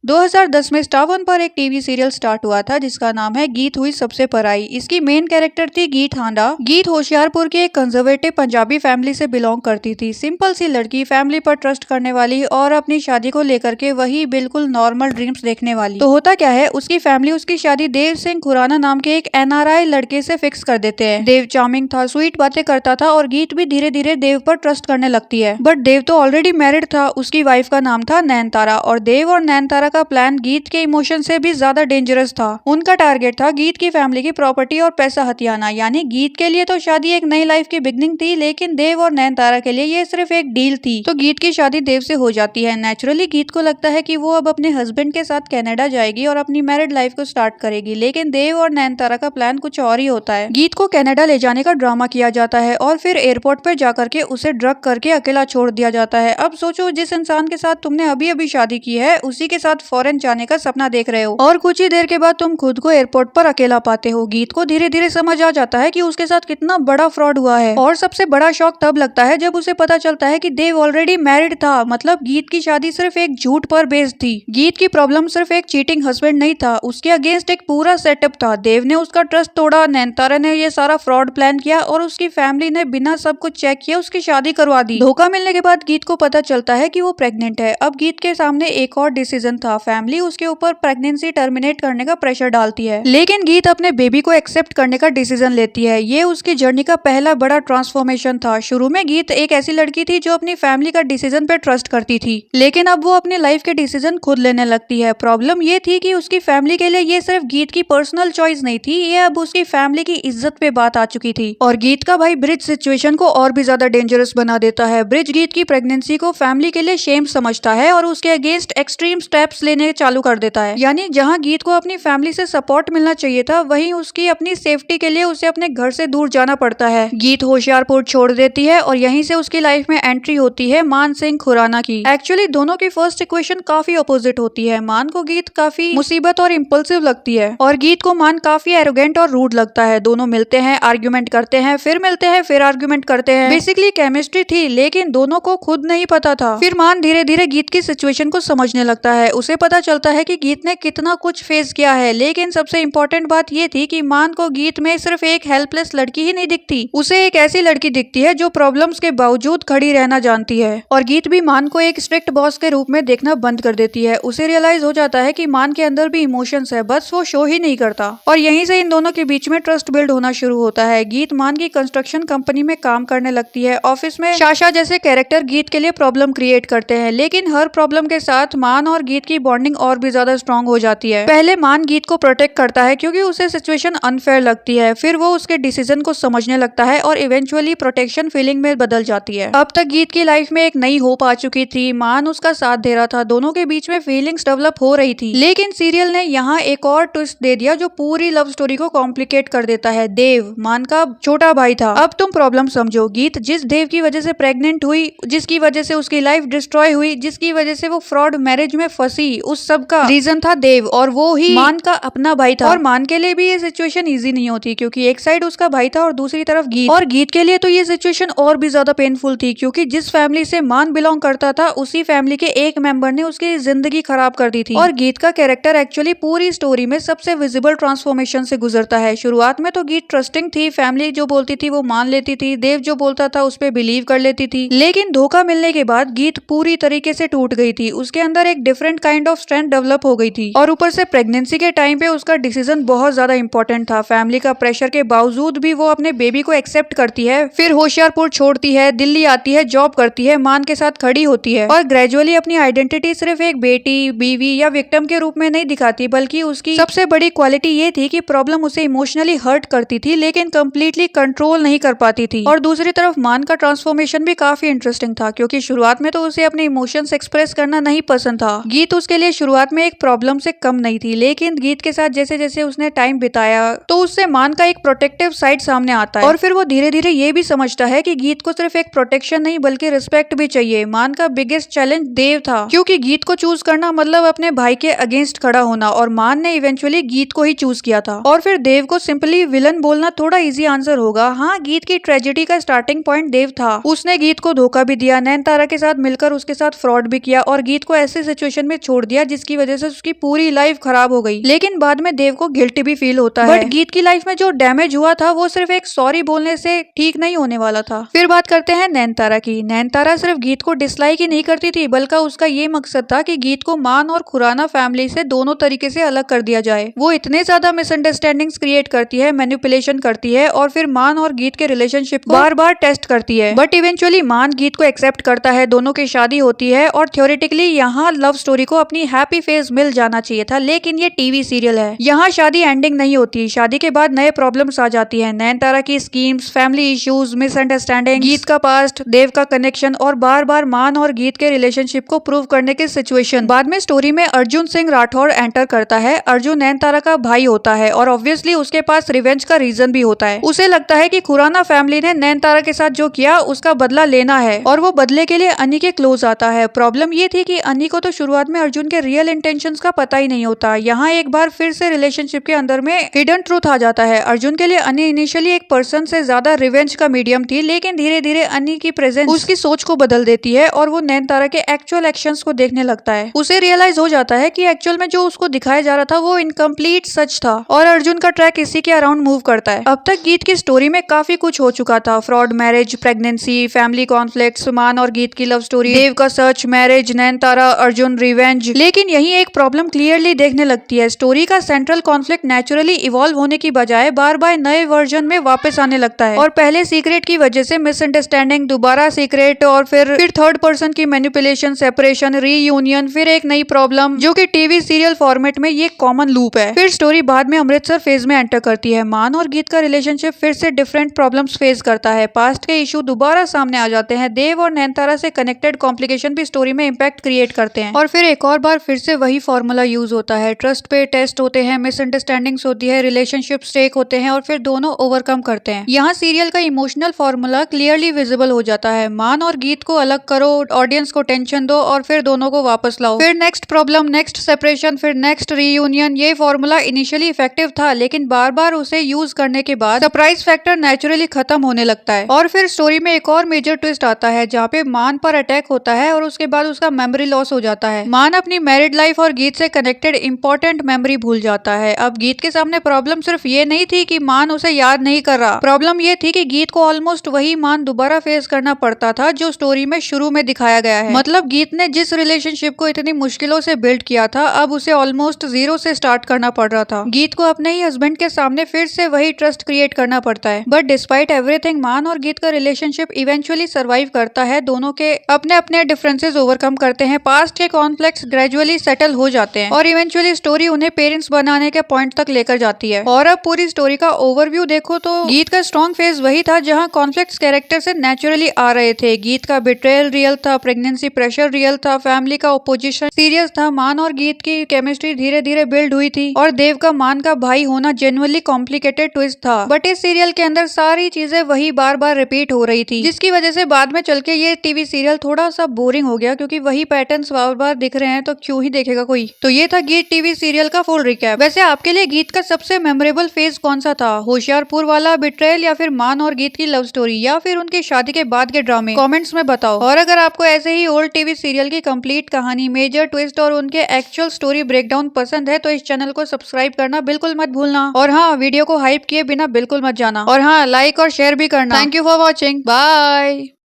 2010 में star one पर एक टीवी सीरियल स्टार्ट हुआ था जिसका नाम है गीत हुई सबसे पराई। इसकी मेन कैरेक्टर थी गीत हांडा। गीत होशियारपुर की एक कंजर्वेटिव पंजाबी फैमिली से बिलोंग करती थी। सिंपल सी लड़की, फैमिली पर ट्रस्ट करने वाली और अपनी शादी को लेकर के वही बिल्कुल नॉर्मल ड्रीम्स देखने वाली। तो होता क्या है, उसकी फैमिली उसकी शादी देव सिंह खुराना नाम के एक NRI लड़के से फिक्स कर देते हैं। देव चार्मिंग था, स्वीट बातें करता था और गीत भी धीरे धीरे देव पर ट्रस्ट करने लगती है। बट देव तो ऑलरेडी मैरिड था। उसकी वाइफ का नाम था नैनतारा और देव और नैनतारा का प्लान गीत के इमोशन से भी ज्यादा डेंजरस था। उनका टारगेट था गीत की फैमिली की प्रॉपर्टी और पैसा हथियाना। यानी गीत के लिए तो शादी एक नई लाइफ की बिगनिंग थी, लेकिन देव और नैनतारा के लिए ये सिर्फ एक डील थी। तो गीत की शादी देव से हो जाती है। नेचुरली गीत को लगता है कि वो अब अपने हस्बैंड के साथ कनाडा जाएगी और अपनी मैरिड लाइफ को स्टार्ट करेगी, लेकिन देव और नैनतारा का प्लान कुछ और ही होता है। गीत को कनाडा ले जाने का ड्रामा किया जाता है और फिर एयरपोर्ट पर जाकर के उसे ड्रग करके अकेला छोड़ दिया जाता है। अब सोचो, जिस इंसान के साथ तुमने अभी अभी शादी की है उसी के साथ फॉरेन जाने का सपना देख रहे हो और कुछ ही देर के बाद तुम खुद को एयरपोर्ट पर अकेला पाते हो। गीत को धीरे धीरे समझ आ जाता है कि उसके साथ कितना बड़ा फ्रॉड हुआ है और सबसे बड़ा शॉक तब लगता है जब उसे पता चलता है कि देव ऑलरेडी मैरिड था। मतलब गीत की शादी सिर्फ एक झूठ पर बेस्ड थी। गीत की प्रॉब्लम सिर्फ एक चीटिंग हस्बैंड नहीं था, उसके अगेंस्ट एक पूरा सेटअप था। देव ने उसका ट्रस्ट तोड़ा, नैनतारा ने ये सारा फ्रॉड प्लान किया और उसकी फैमिली ने बिना सब कुछ चेक किए उसकी शादी करवा दी। धोखा मिलने के बाद गीत को पता चलता है कि वो प्रेग्नेंट है। अब गीत के सामने एक और डिसीजन था। फैमिली उसके ऊपर प्रेगनेंसी टर्मिनेट करने का प्रेशर डालती है, लेकिन गीत अपने बेबी को एक्सेप्ट करने का डिसीजन लेती है। ये उसकी जर्नी का पहला बड़ा ट्रांसफॉर्मेशन था। शुरू में गीत एक ऐसी लड़की थी जो अपनी फैमिली का डिसीजन पे ट्रस्ट करती थी, लेकिन अब वो अपनी लाइफ के डिसीजन खुद लेने लगती है। प्रॉब्लम ये थी कि उसकी फैमिली के लिए ये सिर्फ गीत की पर्सनल चॉइस नहीं थी, ये अब उसकी फैमिली की इज्जत पे बात आ चुकी थी। और गीत का भाई ब्रिज सिचुएशन को और भी ज्यादा डेंजरस बना देता है। ब्रिज गीत की प्रेगनेंसी को फैमिली के लिए शेम समझता है और उसके अगेंस्ट एक्सट्रीम स्टेप्स लेने चालू कर देता है। यानी जहां गीत को अपनी फैमिली से सपोर्ट मिलना चाहिए था, वहीं उसकी अपनी सेफ्टी के लिए उसे अपने घर से दूर जाना पड़ता है। गीत होशियारपुर छोड़ देती है और यहीं से उसकी लाइफ में एंट्री होती है मान सिंह खुराना की। एक्चुअली दोनों की फर्स्ट इक्वेशन काफी अपोजिट होती है। मान को गीत काफी मुसीबत और इम्पल्सिव लगती है और गीत को मान काफी एरोगेंट और रूड लगता है। दोनों मिलते हैं, आर्ग्यूमेंट करते हैं, फिर मिलते हैं, फिर आर्ग्यूमेंट करते हैं। बेसिकली केमिस्ट्री थी, लेकिन दोनों को खुद नहीं पता था। फिर मान धीरे धीरे गीत की सिचुएशन को समझने लगता है। उसे पता चलता है कि गीत ने कितना कुछ फेस किया है, लेकिन सबसे इम्पोर्टेंट बात ये थी कि मान को गीत में सिर्फ एक हेल्पलेस लड़की ही नहीं दिखती, उसे एक ऐसी लड़की दिखती है जो प्रॉब्लम्स के बावजूद खड़ी रहना जानती है। और गीत भी मान को एक स्ट्रिक्ट बॉस के रूप में देखना बंद कर देती है। उसे रियलाइज हो जाता है कि मान के अंदर भी इमोशंस है, बस वो शो ही नहीं करता। और यहीं से इन दोनों के बीच में ट्रस्ट बिल्ड होना शुरू होता है। गीत मान की कंस्ट्रक्शन कंपनी में काम करने लगती है। ऑफिस में शाशा जैसे कैरेक्टर गीत के लिए प्रॉब्लम क्रिएट करते हैं, लेकिन हर प्रॉब्लम के साथ मान और गीत की बॉन्डिंग और भी ज्यादा स्ट्रॉन्ग हो जाती है। पहले मान गीत को प्रोटेक्ट करता है क्योंकि उसे सिचुएशन अनफेयर लगती है, फिर वो उसके डिसीजन को समझने लगता है और इवेंचुअली प्रोटेक्शन फीलिंग में बदल जाती है। अब तक गीत की लाइफ में एक नई होप आ चुकी थी, मान उसका साथ दे रहा था, दोनों के बीच में फीलिंग्स डेवलप हो रही थी। लेकिन सीरियल ने यहाँ एक और ट्विस्ट दे दिया जो पूरी लव स्टोरी को कॉम्प्लिकेट कर देता है। देव मान का छोटा भाई था। अब तुम प्रॉब्लम समझो, गीत जिस देव की वजह से प्रेग्नेंट हुई, जिसकी वजह से उसकी लाइफ डिस्ट्रॉय हुई, जिसकी वजह से वो फ्रॉड मैरिज में फंसी, उस सब का रीजन था देव और वो ही मान का अपना भाई था। और मान के लिए भी ये सिचुएशन इजी नहीं होती क्योंकि एक साइड उसका भाई था और दूसरी तरफ गीत। और गीत के लिए तो ये सिचुएशन और भी ज्यादा पेनफुल थी क्योंकि जिस फैमिली से मान बिलोंग करता था उसी फैमिली के एक मेंबर ने उसकी जिंदगी खराब कर दी थी। और गीत का कैरेक्टर एक्चुअली पूरी स्टोरी में सबसे विजिबल ट्रांसफॉर्मेशन से गुजरता है। शुरुआत में तो गीत ट्रस्टिंग थी, फैमिली जो बोलती थी वो मान लेती थी, देव जो बोलता था उस पर बिलीव कर लेती थी। लेकिन धोखा मिलने के बाद गीत पूरी तरीके से टूट गई थी। उसके अंदर एक different kind of strength develop हो गई थी और ऊपर से प्रेगनेंसी के टाइम पे उसका डिसीजन बहुत ज्यादा इंपॉर्टेंट था। फैमिली का प्रेशर के बावजूद भी वो अपने बेबी को एक्सेप्ट करती है, फिर होशियारपुर छोड़ती है, दिल्ली आती है, जॉब करती है, मान के साथ खड़ी होती है और ग्रेजुअली अपनी आइडेंटिटी सिर्फ एक बेटी, बीवी या विक्टिम के रूप में नहीं दिखाती, बल्कि उसकी सबसे बड़ी क्वालिटी ये थी कि प्रॉब्लम उसे इमोशनली हर्ट करती थी लेकिन कंप्लीटली कंट्रोल नहीं कर पाती थी। और दूसरी तरफ मान का ट्रांसफॉर्मेशन भी काफी इंटरेस्टिंग था क्योंकि शुरुआत में तो उसे अपने इमोशंस एक्सप्रेस करना नहीं पसंद था। गीत उसके लिए शुरुआत में एक प्रॉब्लम से कम नहीं थी, लेकिन गीत के साथ जैसे जैसे उसने टाइम बिताया तो उससे मान का एक प्रोटेक्टिव साइड सामने आता है और फिर वो धीरे धीरे ये भी समझता है कि गीत को सिर्फ एक प्रोटेक्शन नहीं बल्कि रिस्पेक्ट भी चाहिए। मान का बिगेस्ट चैलेंज देव था क्योंकि गीत को चूज करना मतलब अपने भाई के अगेंस्ट खड़ा होना और मान ने इवेंचुअली गीत को ही चूज किया था। और फिर देव को सिंपली विलन बोलना थोड़ा इजी आंसर होगा। हाँ, गीत की ट्रेजेडी का स्टार्टिंग पॉइंट देव था। उसने गीत को धोखा भी दिया, नैनतारा के साथ मिलकर उसके साथ फ्रॉड भी किया और गीत को ऐसे सिचुएशन में छोड़ छोड़ दिया, जिसकी वजह से उसकी पूरी लाइफ खराब हो गई। लेकिन बाद में देव को गिल्टी भी फील होता है। बट गीत की लाइफ में जो डैमेज हुआ था वो सिर्फ एक सॉरी बोलने से ठीक नहीं होने वाला था। फिर बात करते हैं नैनतारा की। नैनतारा सिर्फ गीत को डिसलाइक ही नहीं करती थी, बल्कि उसका ये मकसद था कि गीत को मान और खुराना फैमिली से दोनों तरीके से अलग कर दिया जाए। वो इतने ज्यादा मिसअंडरस्टैंडिंग्स क्रिएट करती है, मैनिपुलेशन करती है और फिर मान और गीत के रिलेशनशिप को बार बार टेस्ट करती है। बट इवेंचुअली मान गीत को एक्सेप्ट करता है, दोनों की शादी होती है और थ्योरेटिकली यहाँ लव स्टोरी को अपनी हैप्पी फेज मिल जाना चाहिए था। लेकिन ये टीवी सीरियल है, यहाँ शादी एंडिंग नहीं होती। शादी के बाद नए प्रॉब्लम्स आ जाती है। नैनतारा की स्कीम्स, फैमिली इश्यूज, मिसअंडरस्टैंडिंग, गीत का पास्ट, देव का कनेक्शन और बार बार मान और गीत के रिलेशनशिप को प्रूव करने की सिचुएशन। बाद में स्टोरी में अर्जुन सिंह राठौर एंटर करता है। अर्जुन नैनतारा का भाई होता है और ऑब्वियसली उसके पास रिवेंज का रीजन भी होता है। उसे लगता है कि खुराना फैमिली ने नैनतारा के साथ जो किया उसका बदला लेना है और वो बदले के लिए अन्नी के क्लोज आता है। प्रॉब्लम ये थी कि अन्नी को तो शुरुआत में अर्जुन के रियल इंटेंशंस का पता ही नहीं होता। यहाँ एक बार फिर से रिलेशनशिप के अंदर में हिडन ट्रूथ आ जाता है। अर्जुन के लिए अन्नी इनिशियली एक पर्सन से ज्यादा रिवेंज का मीडियम थी, लेकिन धीरे धीरे अन्नी की प्रेजेंस उसकी सोच को बदल देती है और वो नैनतारा के एक्चुअल एक्शंस को देखने लगता है। उसे रियलाइज हो जाता है कि एक्चुअल में जो उसको दिखाया जा रहा था वो इनकम्प्लीट सच था और अर्जुन का ट्रैक इसी के अराउंड मूव करता है। अब तक गीत की स्टोरी में काफी कुछ हो चुका था। Fraud marriage, pregnancy, family conflicts, मान और गीत की लव स्टोरी, देव का search, marriage, Nayanthara, Arjun, revenge. लेकिन यही एक प्रॉब्लम क्लियरली देखने लगती है। स्टोरी का सेंट्रल कॉन्फ्लिक्ट नेचुरली इवॉल्व होने की बजाय बार बार नए वर्जन में वापस आने लगता है और पहले सीक्रेट की वजह से मिसअंडरस्टैंडिंग, दोबारा सीक्रेट और फिर थर्ड पर्सन की मैनिपुलेशन, सेपरेशन, रीयूनियन, फिर एक नई प्रॉब्लम, जो कि टीवी सीरियल फॉर्मेट में ये कॉमन लूप है। फिर स्टोरी बाद में अमृतसर फेज में एंटर करती है। मान और गीत का रिलेशनशिप फिर से डिफरेंट प्रॉब्लम्स फेस करता है। पास्ट के इशू दोबारा सामने आ जाते हैं। देव और नैनतारा से कनेक्टेड कॉम्प्लिकेशन भी स्टोरी में इम्पैक्ट क्रिएट करते हैं और फिर एक और बार फिर से वही फॉर्मूला यूज होता है। ट्रस्ट पे टेस्ट होते हैं, मिसअंडरस्टैंडिंग्स होती है, रिलेशनशिप स्टेक होते हैं और फिर दोनों ओवरकम करते हैं। यहाँ सीरियल का इमोशनल फॉर्मूला क्लियरली विजिबल हो जाता है। मान और गीत को अलग करो, ऑडियंस को टेंशन दो और फिर दोनों को वापस लाओ। फिर नेक्स्ट प्रॉब्लम, नेक्स्ट सेपरेशन, फिर नेक्स्ट रीयूनियन। ये फॉर्मूला इनिशियली इफेक्टिव था, लेकिन बार बार उसे यूज करने के बाद सरप्राइज फैक्टर नेचुरली खत्म होने लगता है और फिर स्टोरी में एक और मेजर ट्विस्ट आता है जहाँ पे मान पर अटैक होता है और उसके बाद उसका मेमोरी लॉस हो जाता है। मान अपनी मैरिड लाइफ और गीत से कनेक्टेड इंपॉर्टेंट मेमोरी भूल जाता है। अब गीत के सामने प्रॉब्लम सिर्फ ये नहीं थी कि मान उसे याद नहीं कर रहा, प्रॉब्लम ये थी कि गीत को ऑलमोस्ट वही मान दोबारा फेस करना पड़ता था जो स्टोरी में शुरू में दिखाया गया है। मतलब गीत ने जिस रिलेशनशिप को इतनी मुश्किलों से बिल्ड किया था, अब उसे ऑलमोस्ट जीरो से स्टार्ट करना पड़ रहा था। गीत को अपने ही हस्बैंड के सामने फिर से वही ट्रस्ट क्रिएट करना पड़ता है। बट डिस्पाइट एवरीथिंग, मान और गीत का रिलेशनशिप इवेंचुअली सर्वाइव करता है। दोनों के अपने अपने डिफरेंसेस ओवरकम करते हैं, पास्ट के कॉन्फ्लिक्ट्स ग्रेजुअली सेटल हो जाते हैं और इवेंचुअली स्टोरी उन्हें पेरेंट्स बनाने के पॉइंट तक लेकर जाती है। और अब पूरी स्टोरी का ओवरव्यू देखो तो गीत का स्ट्रॉन्ग फेज वही था जहां कॉन्फ्लिक्ट्स कैरेक्टर से नेचुरली आ रहे थे। गीत का बिट्रेयल रियल था, प्रेगनेंसी प्रेशर रियल था, फैमिली का ओपोजिशन सीरियस था। मान और गीत की केमिस्ट्री धीरे धीरे बिल्ड हुई थी और देव का मान का भाई होना जेन्युइनली कॉम्प्लिकेटेड ट्विस्ट था। बट इस सीरियल के अंदर सारी चीजें वही बार बार रिपीट हो रही थी, जिसकी वजह से बाद में चल के ये टीवी सीरियल थोड़ा सा बोरिंग हो गया, क्योंकि वही पैटर्न्स बार बार दिख रहे हैं तो क्यों ही देखेगा कोई। तो ये था गीत टीवी सीरियल का फुल रिकैप। वैसे आपके लिए गीत का सबसे मेमोरेबल फेज कौन सा था? होशियारपुर वाला बिट्रेयल, या फिर मान और गीत की लव स्टोरी, या फिर उनकी शादी के बाद के ड्रामे? कमेंट्स में बताओ। और अगर आपको ऐसे ही ओल्ड टीवी सीरियल की कंप्लीट कहानी, मेजर ट्विस्ट और उनके एक्चुअल स्टोरी ब्रेकडाउन पसंद है तो इस चैनल को सब्सक्राइब करना बिल्कुल मत भूलना। और हाँ, वीडियो को हाइप किए बिना बिल्कुल मत जाना। और हाँ, लाइक और शेयर भी करना। Thank you for watching, bye.